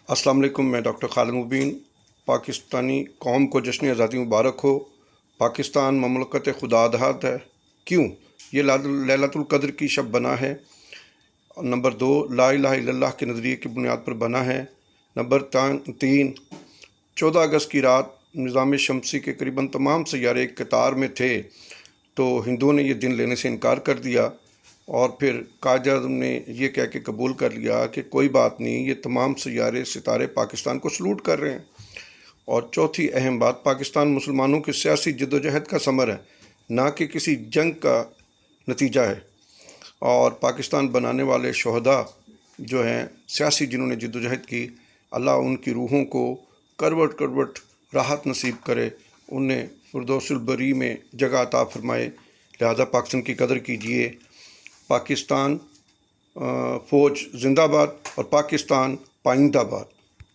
अस्सलाम वालेकुम। मैं डॉक्टर खालिद मुबीन। पाकिस्तानी कौम को जश्न आज़ादी मुबारक हो। पाकिस्तान ममलकत खुदा अddad है। क्यों ये लैलतुल क़द्र की शब बना है? नंबर 2, ला इलाहा इल्लल्लाह के नज़रिए की बुनियाद पर बना है। नंबर 3, 14 अगस्त की रात निज़ाम शमसी के करीबन तमाम सैयारे एक कतार में थे, तो हिंदुओं ने ये दिन लेने से इनकार कर दिया और फिर कायद आज़म ने ये कह के कबूल कर लिया कि कोई बात नहीं, ये तमाम सैयारे सितारे पाकिस्तान को सलूट कर रहे हैं। और चौथी अहम बात, पाकिस्तान मुसलमानों की सियासी जद्दोजहद का समर है, ना कि किसी जंग का नतीजा है। और पाकिस्तान बनाने वाले शहदा जो हैं सियासी, जिन्होंने जद्दोजहद की, अल्लाह उनकी रूहों को करवट करवट राहत नसीब करे, उन्हें फिरदौसुल बरी में जगह अता फरमाए। लिहाजा पाकिस्तान की कदर कीजिए। पाकिस्तान फ़ौज जिंदाबाद और पाकिस्तान पाइंदाबाद।